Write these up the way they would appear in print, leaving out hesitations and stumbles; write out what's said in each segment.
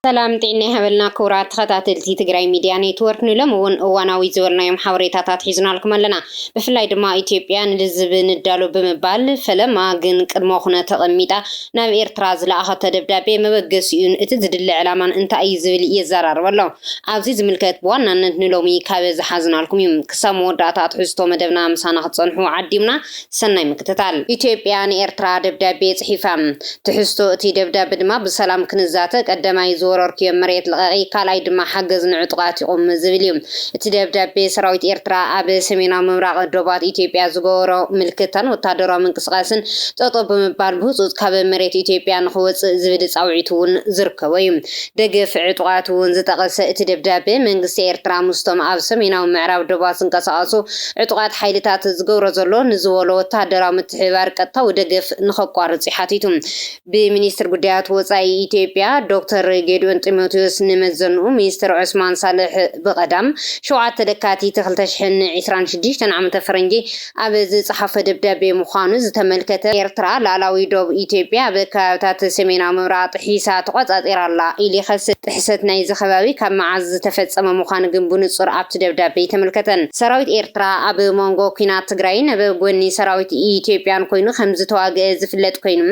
ሰላም ጤና ይሃበልና ክቡራት ተኸታተልቲ ትግራይ ሚድያ ኔትወርክ ንሎም እውን እዋናዊ ዝበልናዮም ሓበሬታታት ሒዝናልኩም ኣለና ብፍላይ ድማ ኢትዮጵያ ንህዝብ ንዳሎ ብምባል ፈለማ ግን ቅድመ ኩነት ተቐሚጣ ናብ ኤርትራ ዝለኣኸቶ ደብዳቤ መበገሲኡን እቲ ዝድልዕ ዕላማን እንታይ እዩ ዝብል የዘራርብ ኣሎ ኣብዚ ዝምልከት ብዋናነት ንሎሚ ካብ ዝሓዝናልኩም እዩ ክሳብ መወዳእታ ትሕዝቶ መደብና ምሳና ክትፀንሑ ዓዲምና ሰናይ ምክትታል ኢትዮጵያ ንኤርትራ ደብዳቤ ጽሒፋ ትሕዝቶ እቲ ደብዳቤ ድማ ብሰላም ክንዛተ ቀዳማይ وركي مريت لغاي كالاي دما حجز نعطقات يقوم زبليوم تدبدب سراويت إيرترا أب سمينا ممراق الدوبات إثيوبيا زغورو ملكتان وتادرا منقسقاسن تطب مبال بوصوت كاب مريت إثيوبيا نخوص زبد صاوعيتون زركويم دغف عطقاتون زتقس تدبدب منقس إيرترا مستم أب سمينا ممراق الدوبات سنقسقاسو عطقات حيلتات زغورو زلو نزولو تادرا متحوار قطا ودغف نخقوارص حاتيتم بمنستر غديات وصاي إثيوبيا دكتور جدون تيموتيوس نمزنو ميستر عثمان صالح بقدم شوعات دكاتي تخلتشحن 26 عام فرنجي ابز صحافه دبدابي مخانو زتملكته ኤርትራ ላላዊ ዶብ ኢትዮጵያ በካታት ሰሜናዊ ምብራቅ ሒሳት ቆጻጽራላ ኢሊ خس تحست ናይ ዝኸባቢ ካብ መዓዝ ተፈጸመ ምዃኑ ግን ብንጹር ኣብቲ ደብዳቤ ተመልከተን ሰራዊት ኤርትራ ኣብ ሞንጎ ኩናት ትግራይን ኣብ ጎኒ ሰራዊት ኢትዮጵያን ኮይኑ ከም ዝተዋግአ ዝፍለጥ ኮይኑ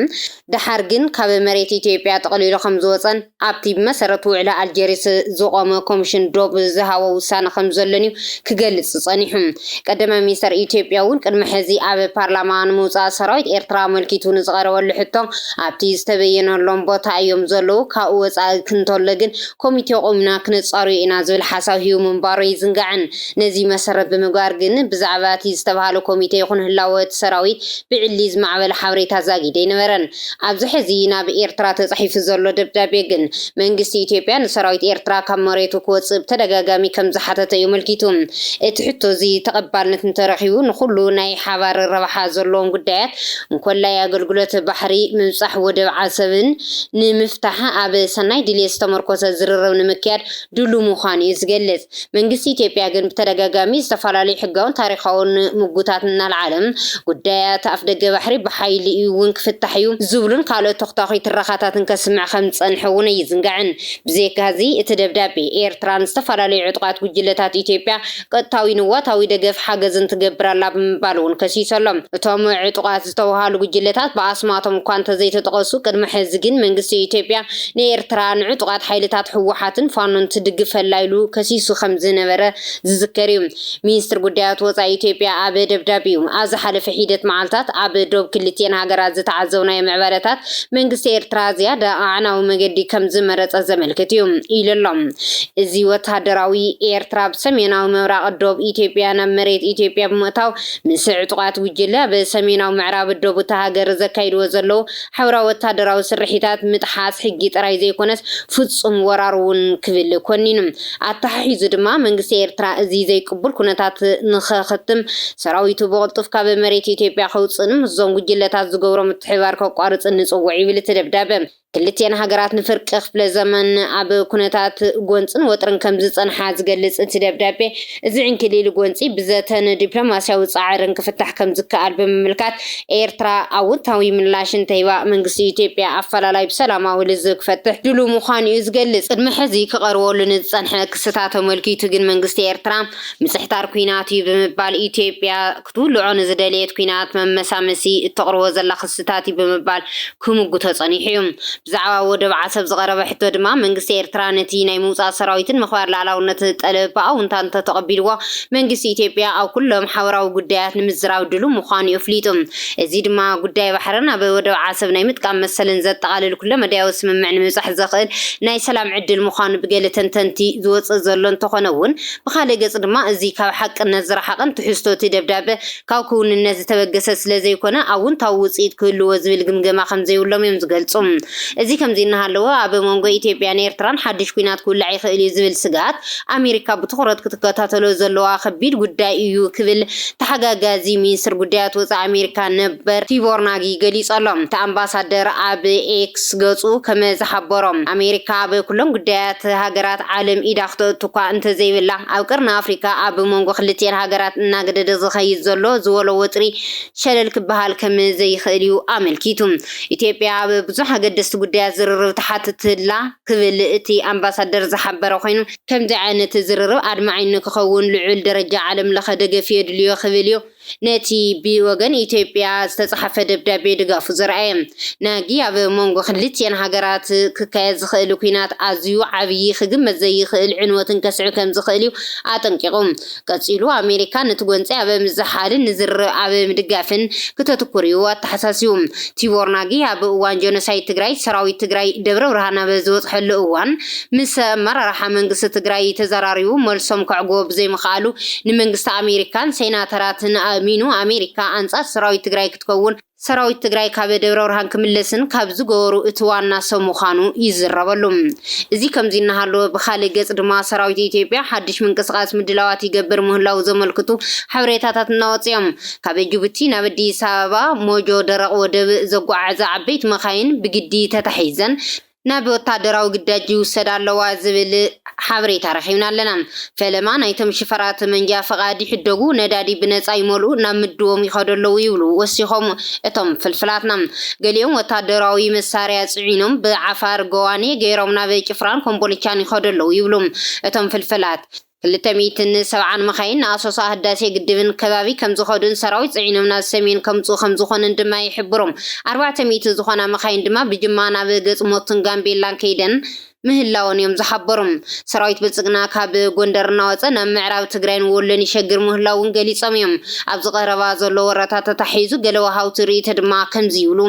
ድሓር ግን ካብ መሬት ኢትዮጵያ ተቐሊሉ ከም ዝወፀን ኣብቲ መሰረቱ ውዕላ አልጀሪስ ዝቆመ ኮሚሽን ዶብ ዝሃወ ውሳነ ከም ዘለኒ ክገልጽ ጸኒሑ ቀደመ ሚኒስተር ኢትዮጵያ እውን ቅድመ ሕዚ ኣብ ፓርላማን ሙጻ ሰራዊት ኤርትራ መልኪቱን ዝቀረበሉ ሕቶ ኣብቲ ዝተበየነሎም ቦታ እዮም ዘለው ካብ ወጻኢ ክንተለግን ኮሚቴ ቆምና ክንጻሩ ኢና ዝብል ሓሳብ ሂዩ ምንባሩ ይዝንጋዕን ነዚ መሰረት ብምግባር ግን ብዛዕባ እቲ ዝተባሃለ ኮሚቴ ይኹን ህላወት ሰራዊት ብዕሊዝ ማዕበል ሓበሬታ ዛጊደ ይነበረን ኣብዚ ሕዚ ናብ ኤርትራ ተጻሒፉ ዘሎ ደብዳቤ ግን መንግስቲ ኢትዮጵያ ንሰራዊት ኤርትራ ካብ መሬቱ ክወጽእ ተደጋጋሚ ከም ዝሓተተ ይመልኪቱ እቲ ሕቶ እዚ ተቐባልነት እንተረኺቡ ንኹሉ ናይ ሓባር ረብሓ ዘለዎም ጉዳያት እንኮላይ ኣገልግሎት ባሕሪ ምብጻሕ ወደብ ዓሰብን ንምፍታሕ ኣብ ሰናይ ድሌት ተመርኮሰ ዝርርብ ንምክያድ ድሉ ምዃኑ ዝገልጽ መንግስቲ ኢትዮጵያ ግን ብተደጋጋሚ ዝተፈላለዩ ሕጋውን ታሪኻውን ምጉታት እናልዓለም ጉዳያት ኣፍ ደገ ባሕሪ ብሓይሊ እውን ክፍታሕ እዩ ዝብሉን ካልኦት ተኽታኺ ትረኻታትን ከስምዕ ከም ጸንሐውን ይዝንጋዕን ብዘይካዚ እቲ ደብዳቤ ኤርትራን ዝተፈላለዩ ዕጡቃት ጉጅለታት ኢትዮጵያ ቀጥታዊ ንዋታዊ ደገፍ ሓገዝን ትገብራላ ብምባል እውን ከሲሰሎም እቶም ዕጡቃት ዝተዋሃሉ ጉጅለታት በኣስማቶም እኳ እንተዘይተጠቐሱ ቅድመ ሕዚ ግን መንግስቲ ኢትዮጵያ ንኤርትራ ንዕጡቃት ሓይልታት ሕወሓትን ፋኖን ትድግፈላ ኢሉ ከሲሱ ከም ዝነበረ ዝዝከር እዩ ሚኒስትር ጉዳያት ወጻኢ ኢትዮጵያ ኣብ ደብዳቤኡ ኣብ ዝሓለፈ ሂደት መዓልታት ኣብ ዶብ ክልቲአን ሃገራት ዝተዓዘብናዮ ምዕባለታት መንግስቲ ኤርትራ ዝያዳ ኣዕናዊ መገዲ ከም ዝመረጸ ዘመልክት እዩ ኢሎም እዚ ወታደራዊ ኤርትራ ብሰሜናዊ ምብራቅ ዶብ ኢትዮጵያ ናብ መሬት ኢትዮጵያ ብምእታው ምስ ዕጡቃት ጉጅለ በሰሜናዊ ምዕራብ ዶብ ሃገር ዘካይድዎ ዘለው ሕብራዊ ወታደራዊ ስርሒታት ምጥሓስ ሕጊ ጥራይ ዘይኮነስ ፍጹም ወራር እውን ክብል ኮኒኑ ኣተሓሒዙ ድማ መንግስቲ ኤርትራ እዚ ዘይቅቡል ኩነታት ንኸኽትም ሰራዊቱ ብቕልጡፍ ካብ መሬት ኢትዮጵያ ከውፅእን እዞም ጉጅለታት ዝገብሮ ምትሕብባር ከቋርጽ ንጽውዕ ይብል እቲ ደብዳቤ ክልቲአን ሃገራት ንፍርቂ ክፍለ ዘመን ኣብ ኩነታት ጎንፅን ወጥርን ከም ዝጸንሓ ዝገልጽ እቲ ደብዳቤ እዚ ዕንክሊል ጎንፂ ብዘተን ዲፕሎማስያዊ ጻዕርን ክፍታሕ ከም ዝከኣል ብምምልካት ኤርትራ ኣወንታዊ ምላሽ እንተሂባ መንግስቲ ኢትዮጵያ ኣፈላላይ ብሰላማዊ ልዝብ ክፈትሕ ድሉ ምዃኑ እዩ ዝገልጽ ቅድሚ ሕዚ ክቐርበሉ ንዝጸንሐ ክስታት ተመልኪቱ ግን መንግስቲ ኤርትራ ምጽሕታር ኩናት እዩ ብምባል ኢትዮጵያ ክትውልዖ ንዝደልየት ኩናት መመሳመሲ እተቕርቦ ዘላ ክስታት እዩ ብምባል ክምጉቶ ጸኒሑ እዩ ብዛዕባ ወደብ ዓሰብ ዝቐረበ ሕቶ ድማ መንግስቲ ኤርትራ ነቲ ናይ ምውጻእ ሰራዊትን ምኽባር ላዕላውነት ጠለብ ብኣውንታ እንተተቐቢልዎ መንግስቲ ኢትዮጵያ ኣብ ኩሎም ሓበራዊ ጉዳያት ንምዝራብ ድሉ ምዃኑ ኣፍሊጡ እዚ ድማ ጉዳይ ባሕርን ኣብ ወደብ ዓሰብ ናይ ምጥቃም መሰልን ዘጠቓልል ኩሎ መድያዊ ስምምዕ ንምብጻሕ ዘኽእል ናይ ሰላም ዕድል ምዃኑ ብገለ ተንተንቲ ዝወፅእ ዘሎ እንተኾነ እውን ብኻልእ ገጽ ድማ እዚ ካብ ሓቅነት ዝረሓቐን ትሕዝቶ እቲ ደብዳቤ ካብ ክውንነት ዝተበገሰ ስለዘይኮነ ኣውንታዊ ውፅኢት ክህልዎ ዝብል ግምገማ ከም ዘይብሎም እዮም ዝገልጹ እዚ ከምዚ እናሃለወ ኣብ ሞንጎ ኢትዮጵያን ኤርትራን ሓድሽ ኩናት ክውላዕ ይኽእል እዩ ዝብል ስጋት ኣሜሪካ ብትኹረት ክትከታተሎ ዘለዋ ከቢድ ጉዳይ እዩ ክብል ተሓጋጋዚ ሚኒስትር ጉዳያት ወጻኢ ኣሜሪካ ነበር ቲቦር ናጊ ገሊጹ ኣሎ እቲ ኣምባሳደር ኣብ ኤክስ ገጹ ከመ ዝሓበሮም ኣሜሪካ ኣብ ኩሎም ጉዳያት ሃገራት ዓለም ኢዳ ክትእቱ እኳ እንተዘይብላ ኣብ ቅርኒ ኣፍሪካ ኣብ ሞንጎ ክልቲአን ሃገራት እናገደደ ዝኸይድ ዘሎ ዝወሎ ወጥሪ ሸለል ክበሃል ከም ዘይኽእል እዩ ኣመልኪቱ ኢትዮጵያ ኣብ ብዙሕ ኣገደስቲ ጉዳያት ዝርርብ ተሓትትላ ክብል እቲ ኣምባሳደር ዝሓበረ ኮይኑ ከምዚ ዓይነት ዝርርብ ኣድማዒን ክኸውን ልዑል ደረጃ ዓለም ለኸ ደገፍ የድልዮ ክብል እዩ ነቲ ብወገን ኢትዮጵያ ዝተጻሕፈ ደብዳቤ ድጋፉ ዘርአየ ናጊ ኣብ መንጎ ክልቲአን ሃገራት ክካየድ ዝኽእል ኩናት ኣዝዩ ዓብዪ ክግመት ዘይኽእል ዕንወትን ከስዕብ ከም ዝኽእል እዩ ኣጠንቂቑ ቀፂሉ ኣሜሪካ ነቲ ጎንፂ ኣብ ምዝሓልን ንዝርብ ኣብ ምድጋፍን ክተትኩር እዩ ኣተሓሳሲቡ ቲቦር ናጊ ኣብ እዋን ጆኖሳይድ ትግራይ ሰራዊት ትግራይ ደብረ ብርሃን ኣብ ዝበፅሐሉ እዋን ምስ ኣመራርሓ መንግስቲ ትግራይ ተዘራሪቡ መልሶም ከዕግቦ ብዘይምኽኣሉ ንመንግስቲ ኣሜሪካን ሴናተራትን ኣሚኑ ኣሜሪካ ኣንጻር ሰራዊት ትግራይ ክትከውን ሰራዊት ትግራይ ካብ ደብረ ብርሃን ክምለስን ካብ ዝገበሩ እቲ ዋና ሰብ ምዃኑ ይዝረበሉ እዚ ከምዚ እናሃሎ ብኻልእ ገጽ ድማ ሰራዊት ኢትዮጵያ ሓድሽ ምንቅስቓስ ምድላዋት ይገብር ምህላው ዘመልክቱ ሓበሬታታት እናወፅኦም ካብ ጅቡቲ ናብ ኣዲስ ኣበባ ሞጆ ደረቕ ወደብ ዘጓዓዕዛ ዓበይቲ መኻይን ብግዲ ተታሒዘን ናብ ወታደራዊ ግዳጅ ይውሰድ ኣለዋ ዝብል ሓበሬታ ረኺብና ኣለና ፈለማ ናይቶም ሽፈራት መንጃ ፈቃድ ይሕደጉ ነዳዲ ብነፃ ይመልኡ ናብ ምድቦም ይኸደለው ይብሉ ወሲኾም እቶም ፍልፍላትና ገሊኦም ወታደራዊ መሳርያ ጽዒኖም ብዓፋር ጎዋኔ ገይሮም ናብ ጭፍራን ኮምቦልቻን ይኸደለው ይብሉ እቶም ፍልፍላት 270 መኻይን ኣሶሳ ህዳሴ ግድብን ከባቢ ከም ዝኸዱን ሰራዊት ጽዒኖም ናብ ሰሜን ከምፁ ከም ዝኾነን ድማ ይሕብሮም 400 ዝኾና መኻይን ድማ ብጅማ ናብ ገጽሞትን ጋምቤላን ከይደን ምህላውን እዮም ዝሓበሩም ሰራዊት ብልጽግና ካብ ጎንደር እናወፀ ናብ ምዕራብ ትግራይን ወሎን ይሸግር ምህላውን ገሊፆም እዮም ኣብ ዝቐረባ ዘሎ ወረታት ተታሒዙ ገለ ወሃውቲ ርእይቶ ድማ ከምዚ ይብሉ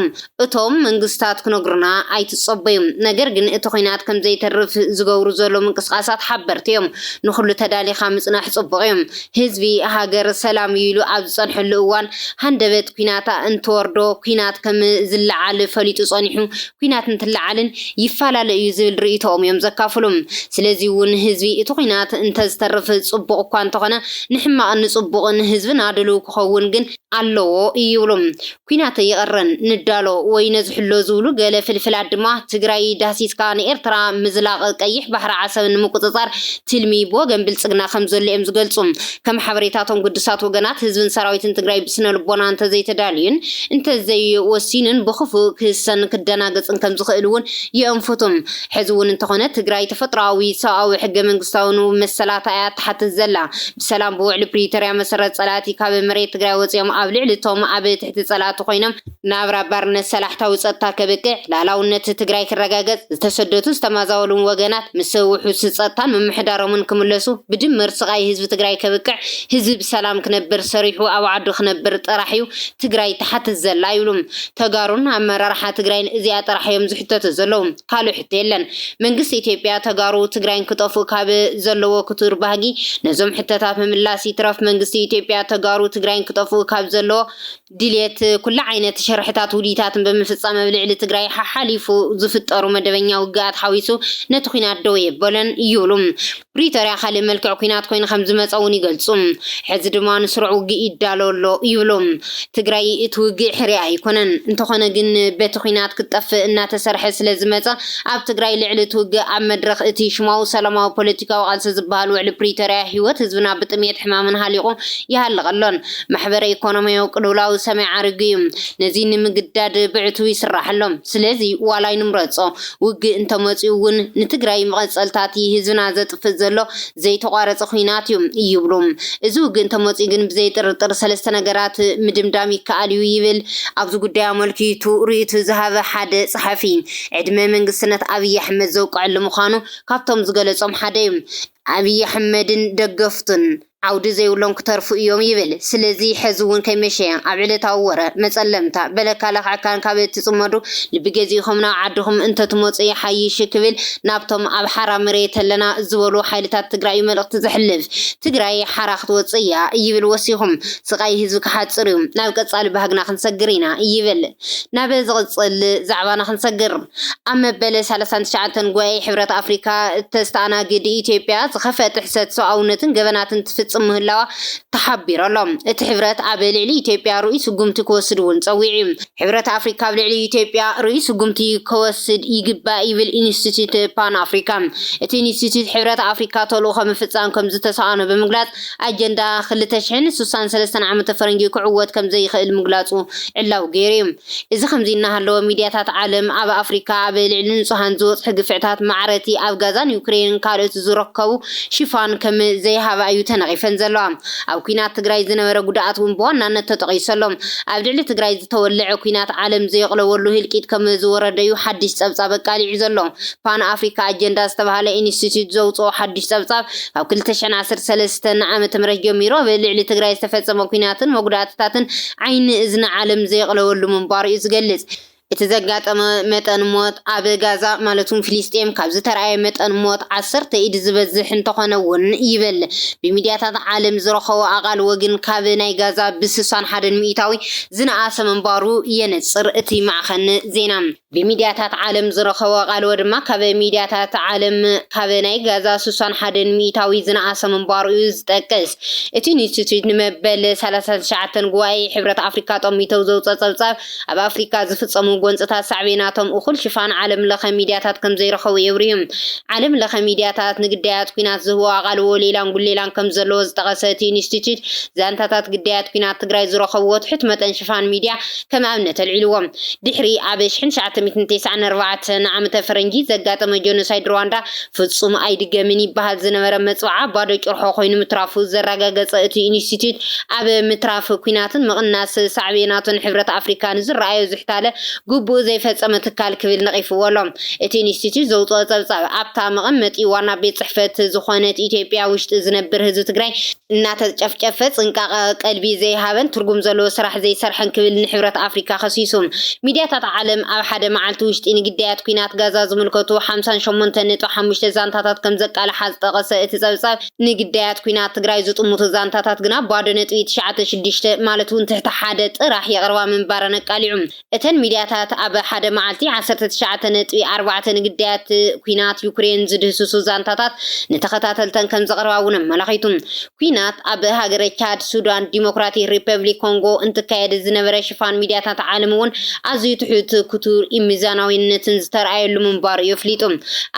እቶም መንግስታት ክነግሩና ኣይትጸበዩም ነገር ግን እቲ ኩናት ከም ዘይተርፍ ዝገብሩ ዘሎ ምንቅስቓሳት ሓበርቲ እዮም ንኹሉ ተዳሊኻ ምጽናሕ ጽቡቕ እዮም ህዝቢ ሃገር ሰላም ይሉ ኣብ ዝጸንሐሉ እዋን ሃንደበት ኩናታ እንትወርዶ ኩናት ከም ዝለዓል ፈሊጡ ጸኒሑ ኩናት እንትለዓልን ይፈላለዩ ዝብል ርእይቶ ቶም እዮም ዘካፍሉም ስለዚ እውን ህዝቢ እቲ ኩናት እንተዝተርፍ ጽቡቕ እኳ እንተኾነ ንሕማቕ ንጽቡቕን ህዝብን ኣድሉ ክኸውን ግን ኣለዎ ይብሉም ኩናት ይቐረን ንዳሎ ወይ ነዝሕሎ ዝብሉ ገለ ፍልፍላት ድማ ትግራይ ዳሲስካ ንኤርትራ ምዝላቕ ቀይሕ ባሕሪ ዓሰብ ንምቁፅጻር ትልሚ ብወገን ብልጽግና ከም ዘሎ እዮም ዝገልጹ ከም ሓበሬታቶም ቅዱሳት ወገናት ህዝብን ሰራዊትን ትግራይ ብስነ ልቦና እንተዘይተዳልዩን እንተዘይወሲንን ብኽፉእ ክህሰን ክደናገጽን ከም ዝኽእል እውን የንፍቱም ሕዚ እውን እንተኾነ ትግራይ ተፈጥሮአዊ ሰብኣዊ ሕገ መንግስታውን መሰላት እያ ተሓትት ዘላ ብሰላም ብውዕሊ ፕሪቶሪያ መሰረት ጸላቲ ካብ መሬት ትግራይ ወፂኦም ኣብ ልዕሊ እቶም ኣብ ትሕቲ ጸላቲ ኮይኖም ናብራ ባርነት ሰላሕታዊ ጸጥታ ከብቅዕ ላላውነት ትግራይ ክረጋገጽ ዝተሰደቱ ዝተማዛወሉን ወገናት ምስ ውሑስ ጸጥታን ምምሕዳሮምን ክምለሱ ብድምር ስቃይ ህዝቢ ትግራይ ከብቅዕ ህዝቢ ብሰላም ክነብር ሰሪሑ ኣብ ዓዱ ክነብር ጥራሕ እዩ ትግራይ ተሓትት ዘላ ይብሉም ተጋሩን ኣመራርሓ ትግራይን እዚኣ ጥራሕ እዮም ዝሕተቱ ዘለዉ ካልእ ሕቶ የለን መንግስቲ ኢትዮጵያ ተጋሩ ትግራይን ክጠፉ ካብ ዘለዎ ክቱር ባህጊ ነዞም ሕተታት ምምላስ ይትረፍ መንግስቲ ኢትዮጵያ ተጋሩ ትግራይን ክጠፉ ካብ ዘለዎ ድልየት ኩሉ ዓይነት ሸርሕታት ውዲታትን ብምፍጻም ኣብ ልዕሊ ትግራይ ሓሓሊፉ ዝፍጠሩ መደበኛ ውግኣት ሓዊሱ ነቲ ኩናት ደው የበለን ይብሉም ፕሪቶሪያ ካልእ መልክዕ ኩናት ኮይኑ ከም ዝመፀ እውን ይገልጹ ሕዚ ድማ ንስሩዕ ውግእ ይዳሎ ኣሎ ይብሉም ትግራይ እቲ ውግእ ሕርያ ኣይኮነን እንተኾነ ግን በቲ ኩናት ክትጠፍእ እናተሰርሐ ስለ ዝመፀ ኣብ ትግራይ ልዕሊ እቲ ውግእ ኣብ መድረኽ እቲ ሽማዊ ሰላማዊ ፖለቲካዊ ቃልሲ ዝበሃል ውዕሊ ፕሪቶሪያ ህይወት ህዝብና ብጥሜት ሕማምን ሃሊቑ ይሃልቕ ኣሎን ማሕበረ ኢኮኖሚያዊ ቅልውላዊ ሰማይ ዓርግ እዩ ነዚ ንምግዳድ ብዕቱ ይስራሕ ኣሎም ስለዚ ዋላይ ንምረፆ ውግእ እንተመፂኡ እውን ንትግራይ መቐፀልታት ህዝብና ዘጥፍእ ዘሎ ዘይተቋረፀ ኩናት እዩ ይብሉ እዚ ውግእ እንተመፂኡ ግን ብዘይ ጥርጥር ሰለስተ ነገራት ምድምዳም ይከኣል እዩ ይብል ኣብዚ ጉዳይ ኣመልኪቱ ርእይቱ ዝሃበ ሓደ ጸሓፊ ዕድመ መንግስትነት ኣብይ ኣሕመድ ዘውቅዐሉ ምዃኑ ካብቶም ዝገለጾም ሓደ እዩ ኣብይ ኣሕመድን ደገፍቱን عود زيولون كترفو يوم يبل سلزي حزون كمشي عبلة ورا مثلمتا بلا كلا كان كابت تصمدو لبجزي خمنا عدهم أنت تموت أي حي شكل نابتم أب حرام ريت لنا زولو حالتات تجري ملق تزحلف تجري حرقت وصية يبل وصيهم سقي هزوك حد صريم نبقى تصال بهجنا خنسجرينا يبل نبزغ زعبانا خنسجر أما بلس على سنشعتن جواي حبرة أفريقيا تستعنا جدي إثيوبيا خفت حسد سعونة جبنات تفت ክፍጽም ምህላዋ ተሓቢሮሎም እቲ ሕብረት ኣብ ልዕሊ ኢትዮጵያ ርእይ ስጉምቲ ክወስድ እውን ፀዊዑ ሕብረት ኣፍሪካ ኣብ ልዕሊ ኢትዮጵያ ርእይ ስጉምቲ ክወስድ ይግባእ ይብል ኢንስቲትዩት ፓን ኣፍሪካ እቲ ኢንስቲትዩት ሕብረት ኣፍሪካ ተልእኮ ምፍጻም ከም ዝተሰኣኖ ብምግላጽ ኣጀንዳ 2063 ዓመተ ፈረንጂ ክዕወት ከም ዘይኽእል ምግላጹ ዕላው ገይሩ እዚ ከምዚ እናሃለወ ሚድያታት ዓለም ኣብ ኣፍሪካ ኣብ ልዕሊ ንጹሃን ዝወጽሕ ግፍዕታት ማዕረቲ ኣብ ጋዛን ዩክሬንን ካልኦት ዝርከቡ ሽፋን ከም ዘይሃባ እዩ ተነቒፈን ዘለዋ ኣብ ኩናት ትግራይ ዝነበረ ጉድኣት እውን ብዋናነት ተጠቒሰሎም ኣብ ልዕሊ ትግራይ ዝተወልዐ ኩናት ዓለም ዘይቕለወሉ ህልቂት ከም ዝወረደዩ ሓድሽ ጸብጻብ ኣቃሊዑ ዘሎ ፓን ኣፍሪካ ኣጀንዳ ዝተባሃለ ኢንስቲትዩት ዘውፅኦ ሓድሽ ጸብጻብ ኣብ 2013 ዓመተ ምህረት ጀሚሩ ኣብ ልዕሊ ትግራይ ዝተፈጸመ ኩናትን መጉዳእትታትን ዓይኒ እዝኒ ዓለም ዘይቕለወሉ ምንባሩ እዩ ዝገልጽ እቲ ዘጋጠመ መጠን ሞት ኣብ ጋዛ ማለቱም ፍልስጤም ካብ ዝተረኣየ መጠን ሞት 10 ኢድ ዝበዝሕ እንተኾነ እውን ይብል ብሚድያታት ዓለም ዝረኸቡ ኣቓል ወግን ካብ ናይ ጋዛ ብ61 ሚእታዊ ዝነኣሰ ምንባሩ የነጽር እቲ ማዕኸን ዜና ብሚድያታት ዓለም ዝረኸቡ ኣቓል ድማ ካብ ሚድያታት ዓለም ካብ ናይ ጋዛ 61 ሚእታዊ ዝነኣሰ ምንባሩ እዩ ዝጠቅስ እቲ ኢንስቲትዩት ንመበል 39 ጉባኤ ሕብረት ኣፍሪካ ጠሚተው ዘውፅአ ጸብጻብ ኣብ ኣፍሪካ ዝፍጸሙ ጎንፅታት ሳዕቤናቶም እኹል ሽፋን ዓለም ለኸ ሚድያታት ከም ዘይረኸቡ የብርዩ ዓለም ለኸ ሚድያታት ንግዳያት ኩናት ዝህቦ ኣቓልቦ ሌላን ጉሌላን ከም ዘለዎ ዝጠቐሰ እቲ ኢንስቲትዩት ዛንታታት ግዳያት ኩናት ትግራይ ዝረኸብዎ ትሕት መጠን ሽፋን ሚድያ ከም ኣብነት ኣልዒልዎም ድሕሪ ኣብ 1994 ዓመተ ፈረንጂ ዘጋጠመ ጆኖሳይድ ሩዋንዳ ፍጹም ኣይድገምን ይበሃል ዝነበረ መጽዋዓ ባዶ ጭርሖ ኮይኑ ምትራፉ ዘረጋገፀ እቲ ኢንስቲትዩት ኣብ ምትራፍ ኩናትን ምቕናስ ሳዕቤናትን ሕብረት ኣፍሪካን ዝረኣዮ ዝሕታለ ግቡእ ዘይፈጸመ ትካል ክብል ነቒፍዎሎም እቲ ኢንስቲትዩት ዘውፅኦ ጸብጻብ ኣብታ መቐመጢ ዋና ቤት ጽሕፈት ዝኾነት ኢትዮጵያ ውሽጢ ዝነብር ህዝቢ ትግራይ እናተጨፍጨፈ ጽንቃቐ ቀልቢ ዘይሃበን ትርጉም ዘለዎ ስራሕ ዘይሰርሐን ክብል ንሕብረት ኣፍሪካ ከሲሱ ሚድያታት ዓለም ኣብ ሓደ መዓልቲ ውሽጢ ንግዳያት ኩናት ጋዛ ዝምልከቱ 58.5 ዛንታታት ከም ዘቃልሓ ዝጠቐሰ እቲ ጸብጻብ ንግዳያት ኩናት ትግራይ ዝጥሙቱ ዛንታታት ግና ባዶ ነጥቢ 96 ማለት እውን ትሕቲ ሓደ ጥራሕ የቕርባ ምንባረን ኣቃሊዑ እተን ሚድያታት ኣብ ሓደ መዓልቲ 19.4 ንግዳያት ኩናት ዩክሬን ዝድህስሱ ዛንታታት ንተኸታተልተን ከም ዘቕርባ እውን ኣመላኺቱ ኩናት ኣብ ሃገረ ቻድ ሱዳን ዲሞክራቲክ ሪፐብሊክ ኮንጎ እንትካየድ ዝነበረ ሽፋን ሚድያታት ዓለም እውን ኣዝዩ ትሑት ኩቱር ሚዛናዊነትን ዝተረኣየሉ ምንባሩ የፍሊጡ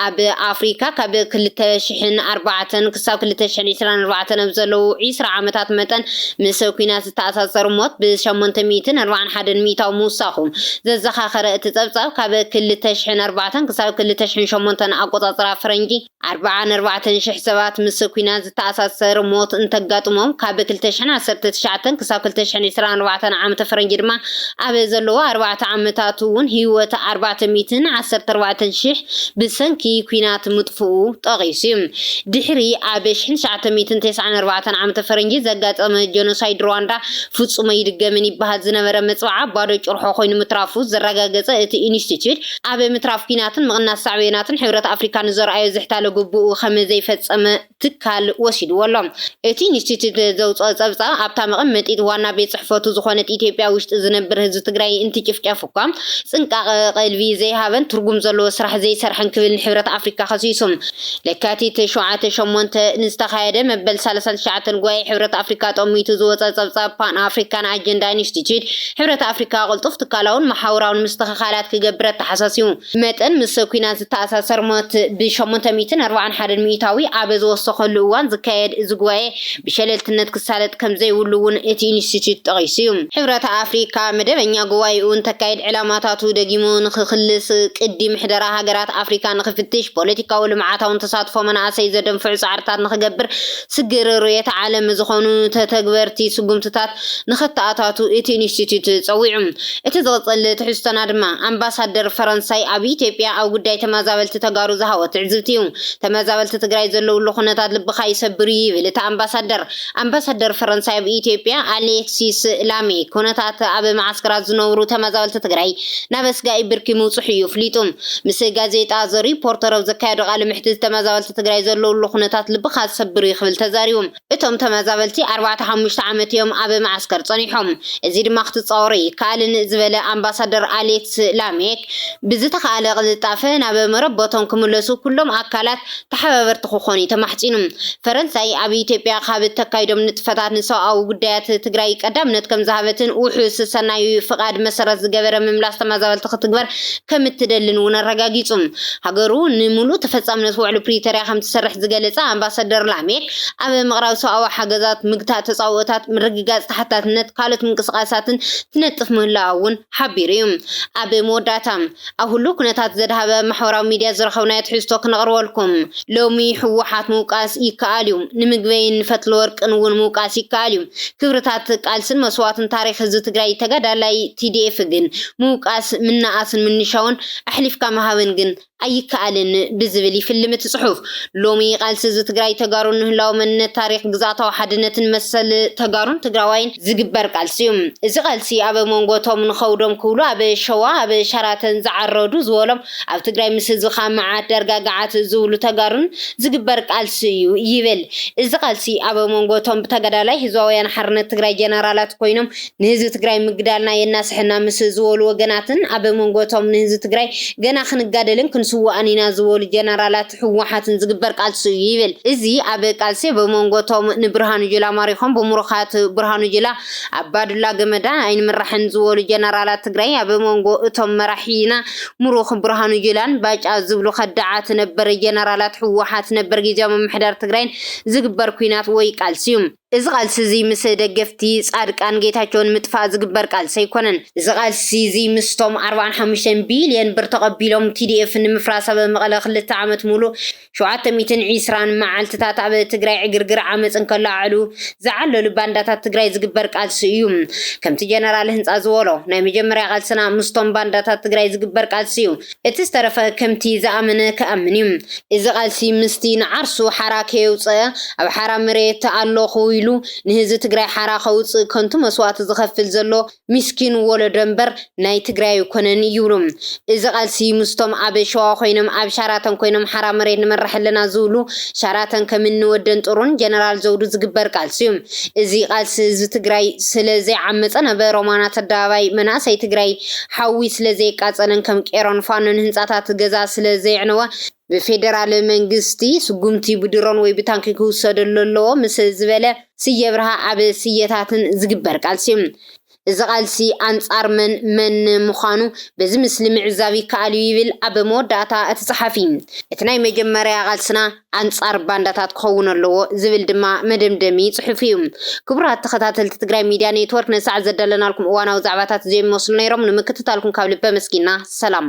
ኣብ ኣፍሪካ ካብ 2004 ክሳብ 2024 ኣብ ዘለው 20 ዓመታት መጠን ምስ ኩናት ዝተኣሳሰሩ ሞት ብ841 ሚእታዊ ምውሳኹ ዘዘኻኸረ እቲ ጸብጻብ ካብ 2004 ክሳብ 2008 ኣቆጻጽራ ፈረንጂ 44,000 ሰባት ምስ ኩናት ዝተኣሳሰሩ ሞት እንተጋጥሞም ካብ 2019 ክሳብ 2024 ዓመተ ፈረንጂ ድማ ኣብ ዘለዎ 4 ዓመታት እውን ህይወት 414,000 ብሰንኪ ኩናት ምጥፍኡ ጠቒሱ ድሕሪ ኣብ 1994 ዓመተ ፈረንጂ ዘጋጠመ ጆኖሳይድ ሩዋንዳ ፍጹም ኣይድገምን ይበሃል ዝነበረ መጽዋዓ ባዶ ጭርሖ ኮይኑ ምትራፉ ዘረጋገፀ እቲ ኢንስቲትዩት ኣብ ምትራፍ ኩናትን ምቕናስ ሳዕቤናትን ሕብረት ኣፍሪካ ንዘርኣዮ ዝሕታለ ግቡእ ከም ዘይፈጸመ ትካል ወሲድዎሎ እቲ ኢንስቲትዩት ዘውፅኦ ጸብጻብ ኣብታ መቐመጢት ዋና ቤት ጽሕፈቱ ዝኾነት ኢትዮጵያ ውሽጢ ዝነብር ህዝቢ ትግራይ እንትጭፍጨፍ እኳ ጽንቃቐ ቀልቢ ዘይሃበን ትርጉም ዘለዎ ስራሕ ዘይሰርሐን ክብል ሕብረት ኣፍሪካ ከሲሱ ለካቲት 7-8 ንዝተኻየደ መበል 39 ጉባኤ ሕብረት ኣፍሪካ ጠሚቱ ዝወፀ ጸብጻብ ፓን ኣፍሪካን ኣጀንዳ ኢንስቲትዩት ሕብረት ኣፍሪካ ቅልጡፍ ትካላውን ማሕበራውን ምስትኽኻላት ክገብር ተሓሳሲቡ መጠን ምስ ኩናት ዝተኣሳሰር ሞት ብ841 ሚእታዊ ኣብ ዝወሰኸሉ እዋን ዝካየድ እዚ ጉባኤ ብሸለልትነት ክሳለጥ ከም ዘይብሉ እውን እቲ ኢንስቲትዩት ጠቒሱ ሕብረት ኣፍሪካ መደበኛ ጉባኤኡ እንተካይድ ዕላማታቱ ደጊሙ ንክኽልስ ቅዲ ምሕደራ ሃገራት ኣፍሪካ ንክፍትሽ ፖለቲካዊ ልምዓታውን ተሳትፎ መናእሰይ ዘደንፍዑ ጻዕርታት ንክገብር ስግር ርዕዮተ ዓለም ዝኾኑ ተተግበርቲ ስጉምትታት ንኽተኣታቱ እቲ ኢንስቲትዩት ፀዊዑ እቲ ዝቕፅል ትሕዝቶና ድማ ኣምባሳደር ፈረንሳይ ኣብ ኢትዮጵያ ኣብ ጉዳይ ተመዛበልቲ ተጋሩ ዝሃቦ ትዕዝብቲ እዩ ተመዛበልቲ ትግራይ ዘለውሉ ኩነታት ልብኻ ይሰብር ይብል እቲ ኣምባሳደር ፈረንሳይ ኣብ ኢትዮጵያ ኣሌክሲስ ላሜ ኩነታት ኣብ ማዓስከራት ዝነብሩ ተመዛበልቲ ትግራይ ናብ ኣስጋ ወጻኢ ብርኪ ምውጽሕ እዩ ፍሊጡም ምስ ጋዜጣ ዘ ሪፖርተር ዘካየዱ ቃለ ምሕትት ተመዛበልቲ ትግራይ ዘለውሉ ኩነታት ልብኻ ዝሰብር ይኽብል ተዛሪቦም እቶም ተመዛበልቲ 45 ዓመት እዮም ኣብ ማዓስከር ጸኒሖም እዚ ድማ ክትጻወሪ ካልእ ዝበለ ኣምባሳደር ኣሌክስ ላሜክ ብዝተኻለ ቅልጣፈ ናብ መረበቶም ክምለሱ ኩሎም ኣካላት ተሓባበርቲ ክኾኑ ተማሕጺኑ ፈረንሳይ ኣብ ኢትዮጵያ ካብ ተካይዶም ንጥፈታት ንሰብኣዊ ጉዳያት ትግራይ ቀዳምነት ከም ዝሃበትን ውሑስ ሰናይ ፍቃድ መሰረት ዝገበረ ምምላስ ተመዛበልቲ ክትግበር ከም እትደልን እውን ኣረጋጊጹም ሃገሩ ንሙሉእ ተፈጻምነት ውዕል ፕሪቶሪያ ከም ትሰርሕ ዝገለጸ ኣምባሳደር ላሜክ ኣብ ምቕራብ ሰብኣዊ ሓገዛት ምግታእ ተጻውኦታት ምርግጋጽ ተሓታትነት ካልኦት ምንቅስቓሳትን ትነጥፍ ምህላዋ እውን ሓቢሩ እዩ ኣብ መወዳእታ ኣብ ሁሉ ኩነታት ዘድሃበ ማሕበራዊ ሚድያ ዝረኸብናዮ ትሕዝቶ ክነቕርበልኩም ሎሚ ህወሓት ምውቃስ ይከኣል እዩ ንምግበይን ፈትለ ወርቅን እውን ምውቃስ ይከኣል እዩ ክብርታት ቃልስን መስዋዕትን ታሪክ ህዝቢ ትግራይ ተጋዳላይ TDF ግን ምውቃስ ምናኣስን ምንሻውን ኣሕሊፍካ መሃብን ግን ኣይከኣልን ብዝብል ይፍልም እቲ ጽሑፍ ሎሚ ቃልሲ ህዝቢ ትግራይ ተጋሩ ንህላው መንነት ታሪክ ግዛታዊ ሓድነትን መሰል ተጋሩን ትግራዋይን ዝግበር ቃልሲ እዩ እዚ ቃልሲ ኣብ መንጎቶም ንኸውዶም ክብሉ ኣብ ሸዋ ኣብ ሸራተን ዝዓረዱ ዝበሎም ኣብ ትግራይ ምስ ህዝብኻ መዓት ደርጋጋዓት ዝብሉ ተጋሩን ዝግበር ቃልሲ እዩ ይብል እዚ ቃልሲ ኣብ መንጎቶም ብተጋዳላይ ህዝባዊ ወያነ ሓርነት ትግራይ ጀነራላት ኮይኖም ንህዝቢ ትግራይ ምግዳልና የናስሕና ምስ ዝበሉ ወገናትን ኣብ መንጎቶም ንህዝቢ ትግራይ ገና ክንጋደልን ክንስዋኣኒና ዝበሉ ጀነራላት ህወሓትን ዝግበር ቃልሲ ይብል እዚ ኣብ ቃልሲ በመንጎቶም ንብርሃኑ ጁላ ማሪኾም ብምሩኻት ብርሃኑ ጁላ ኣባዱላ ገመዳ ኣይንምራሕን ዝበሉ ጀነራላት ትግራይ ኣብ መንጎ እቶም መራሒና ምሩኽ ብርሃኑ ጁላን ባጫ ዝብሉ ከዳዓት ነበር ጀነራላት ህወሓት ነበር ጊዜያዊ ምምሕዳር ትግራይን ዝግበር ኩናት ወይ ቃልሲ እዩ እዚ ቃልሲ እዚ ምስ ደገፍቲ ጻድቃን ጌታቸውን ምጥፋእ ዝግበር ቃልሲ ኣይኮነን እዚ ቃልሲ እዚ ምስቶም 45 ቢልዮን ብር ተቐቢሎም TDF ንምፍራስ ኣብ መቐለ 2 ዓመት ሙሉ 720 መዓልትታት ኣብ ትግራይ ዕግርግር ዓመፅን ከላዕሉ ዝዓለሉ ባንዳታት ትግራይ ዝግበር ቃልሲ እዩ ከምቲ ጀነራል ህንፃ ዝበሎ ናይ መጀመርያ ቃልስና ምስቶም ባንዳታት ትግራይ ዝግበር ቃልሲ እዩ እቲ ዝተረፈ ከምቲ ዝኣመነ ከኣምን እዩ እዚ ቃልሲ ምስቲ ንዓርሱ ሓራ ከየውፅአ ኣብ ሓራ መሬት ኣለኹ ኢሉ ንህዝቢ ትግራይ ሓራ ከውፅእ ከንቱ መስዋዕቲ ዝኸፍል ዘሎ ምስኪን ወለዶ እምበር ናይ ትግራይ ኮነን ይብሉ እዚ ቃልሲ ምስቶም ኣብ ሸዋ ኮይኖም ኣብ ሸራተን ኮይኖም ሓራ መሬት ንመራሕለና ዝብሉ ሸራተን ከም እንወደን ጥሩን ጀነራል ዘውዱ ዝግበር ቃልሲ እዩ እዚ ቃልሲ ህዝቢ ትግራይ ስለዘይዓመፀ ነበረ ሮማናት ኣደባባይ መናእሰይ ትግራይ ሓዊ ስለዘይቃፀለን ከም ቄሮን ፋኖን ህንፃታት ገዛ ስለዘይዕነወ ብፌደራል መንግስቲ ስጉምቲ ብድሮን ወይ ብታንኪ ክውሰደሉ ኣለዎ ምስ ዝበለ ስየ ብርሃ ኣብ ስየታትን ዝግበር ቃልሲ እዚ ቃልሲ ኣንጻር መን ምዃኑ በዚ ምስሊ ምዕዛብ ይከኣል ይብል ኣብ መወዳእታ እቲ ጸሓፊ እቲ ናይ መጀመርያ ቃልስና ኣንጻር ባንዳታት ክኸውን ኣለዎ ዝብል ድማ መደምደሚ ጽሑፍ እዩ ክቡራት ተኸታተልቲ ትግራይ ሚድያ ኔትወርክ ነሳዕ ዘዳለናልኩም እዋናዊ ዛዕባታት ዘይመስሉ ነይሮም ንምክትታልኩም ካብ ልበ መስኪና ሰላም